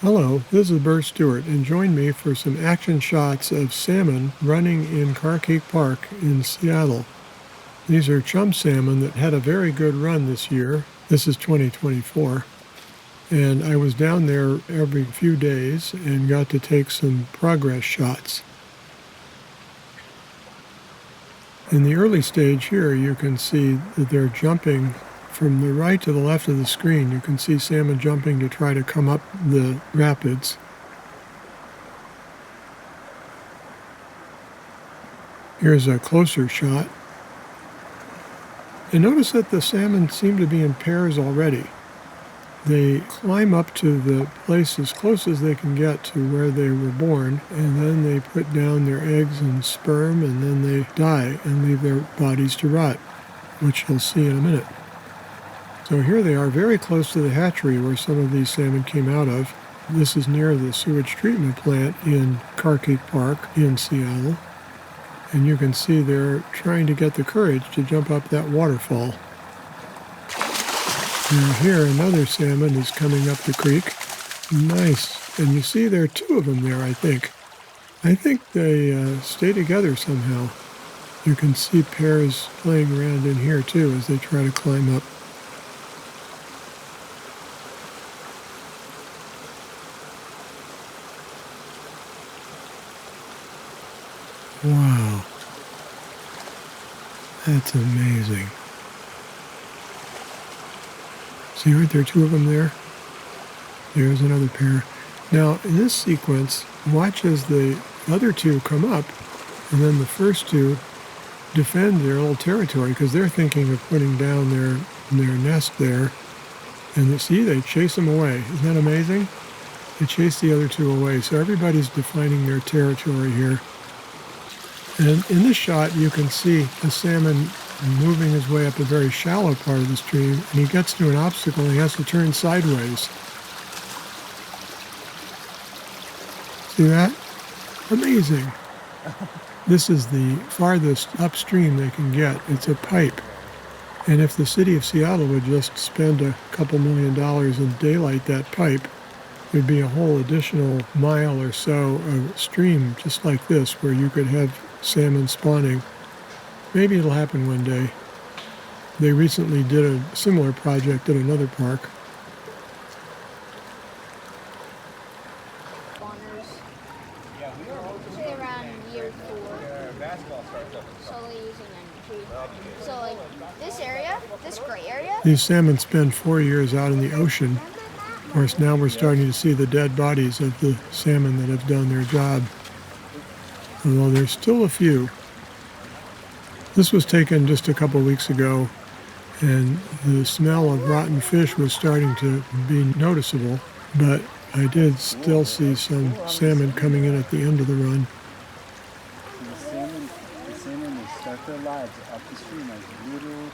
Hello, this is Burr Stewart, and join me for some action shots of salmon running in Carkeek Park in Seattle. These are chum salmon that had a very good run this year. This is 2024. And I was down there every few days and got to take some progress shots. In the early stage here, you can see that they're jumping from the right to the left of the screen. You can see salmon jumping to try to come up the rapids. Here's a closer shot. And notice that the salmon seem to be in pairs already. They climb up to the place as close as they can get to where they were born, and then they put down their eggs and sperm, and then they die and leave their bodies to rot, which you'll see in a minute. So here they are very close to the hatchery where some of these salmon came out of. This is near the sewage treatment plant in Carkeek Park in Seattle. And you can see they're trying to get the courage to jump up that waterfall. And here another salmon is coming up the creek. Nice. And you see there are two of them there, I think. I think they stay together somehow. You can see pairs playing around in here too as they try to climb up. Wow. That's amazing. See, aren't there two of them there? There's another pair. Now, in this sequence, watch as the other two come up, and then the first two defend their little territory because they're thinking of putting down their nest there. And they chase them away. Isn't that amazing? They chase the other two away. So everybody's defining their territory here. And in this shot, you can see the salmon moving his way up a very shallow part of the stream, and he gets to an obstacle and he has to turn sideways. See that? Amazing. This is the farthest upstream they can get. It's a pipe. And if the city of Seattle would just spend a couple $1 million and daylight that pipe, there'd be a whole additional mile or so of stream just like this where you could have salmon spawning. Maybe it'll happen one day. They recently did a similar project at another park. Say around year 4. Slowly using energy. So like this area, this gray area. These salmon spend 4 years out in the ocean. Of course, now we're starting to see the dead bodies of the salmon that have done their job. Although there's still a few. This was taken just a couple weeks ago, and the smell of rotten fish was starting to be noticeable, but I did still see some salmon coming in at the end of the run. The salmon will start their lives up the stream as little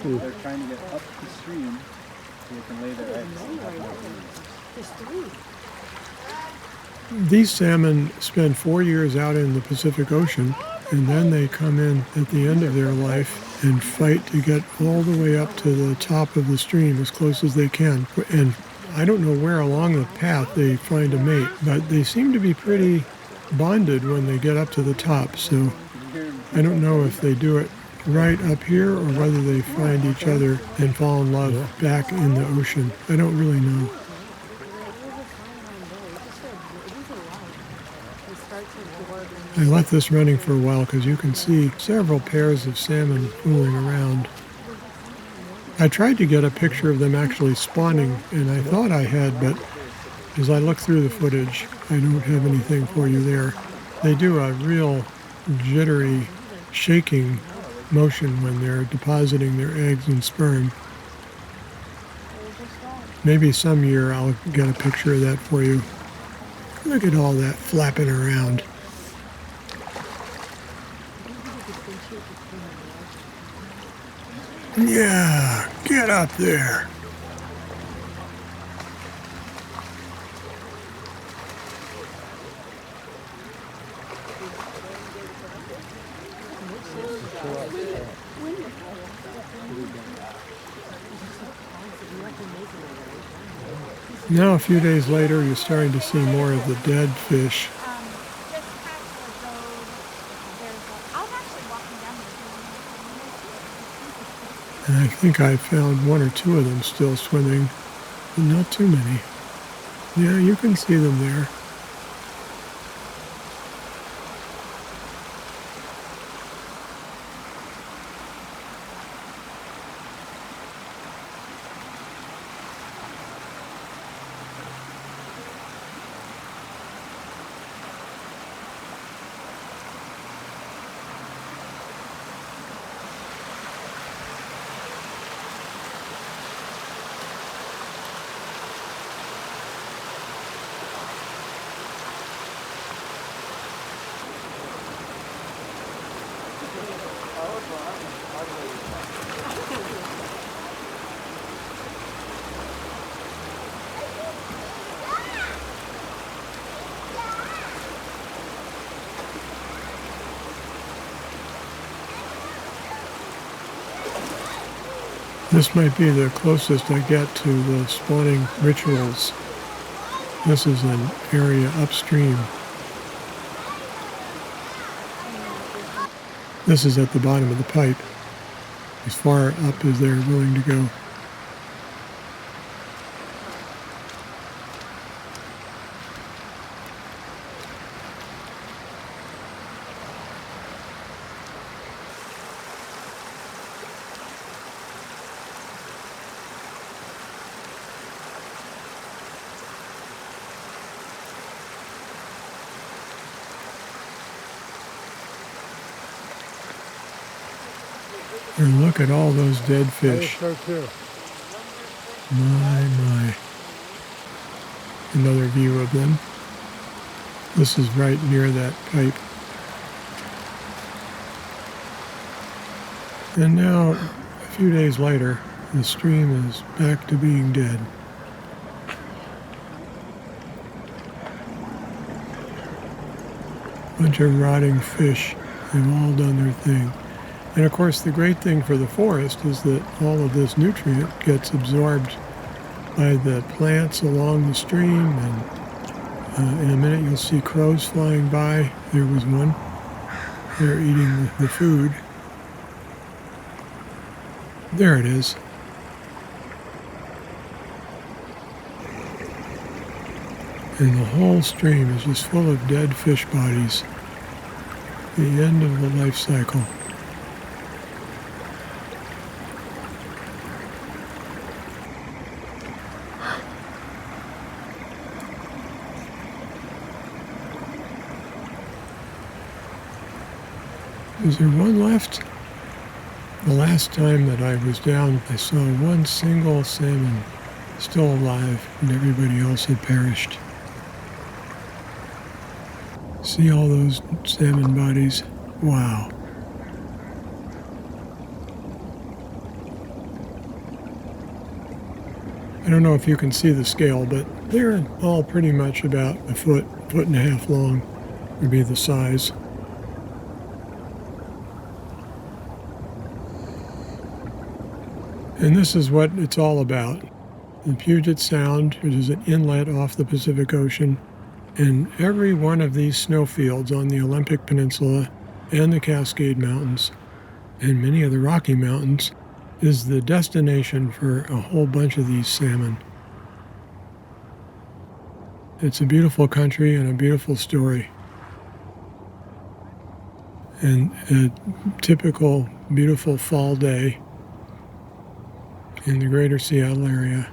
people. They're trying to get up the stream so they can lay their eggs. These salmon spend 4 years out in the Pacific Ocean, and then they come in at the end of their life and fight to get all the way up to the top of the stream as close as they can. And I don't know where along the path they find a mate, but they seem to be pretty bonded when they get up to the top. So I don't know if they do it right up here or whether they find each other and fall in love back in the ocean. I don't really know. I left this running for a while because you can see several pairs of salmon fooling around. I tried to get a picture of them actually spawning, and I thought I had, but as I look through the footage, I don't have anything for you there. They do a real jittery, shaking motion when they're depositing their eggs and sperm. Maybe some year I'll get a picture of that for you. Look at all that flapping around. Yeah, get up there. Now a few days later, you're starting to see more of the dead fish. Just past the road, I was actually walking down the And I think I found one or two of them still swimming, but not too many. Yeah, you can see them there. This might be the closest I get to the spawning rituals. This is an area upstream. This is at the bottom of the pipe, as far up as they're willing to go. And look at all those dead fish. So too. My. Another view of them. This is right near that pipe. And now, a few days later, the stream is back to being dead. Bunch of rotting fish. They've all done their thing. And of course, the great thing for the forest is that all of this nutrient gets absorbed by the plants along the stream. And in a minute, you'll see crows flying by. There was one. They're eating the food. There it is. And the whole stream is just full of dead fish bodies. The end of the life cycle. Is there one left? The last time that I was down, I saw one single salmon still alive, and everybody else had perished. See all those salmon bodies? Wow. I don't know if you can see the scale, but they're all pretty much about a foot and a half long would be the size. And this is what it's all about. The Puget Sound, which is an inlet off the Pacific Ocean, and every one of these snowfields on the Olympic Peninsula and the Cascade Mountains and many of the Rocky Mountains is the destination for a whole bunch of these salmon. It's a beautiful country and a beautiful story. And a typical beautiful fall day in the greater Seattle area.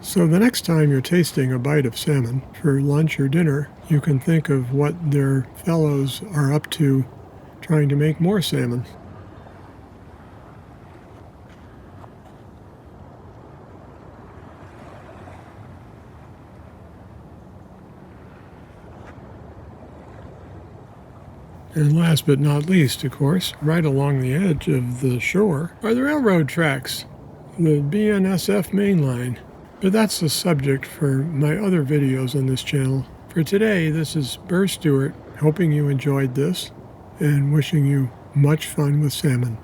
So the next time you're tasting a bite of salmon for lunch or dinner, you can think of what their fellows are up to trying to make more salmon. And last but not least, of course, right along the edge of the shore are the railroad tracks, the BNSF main line. But that's the subject for my other videos on this channel. For today, this is Burr Stewart, hoping you enjoyed this and wishing you much fun with salmon.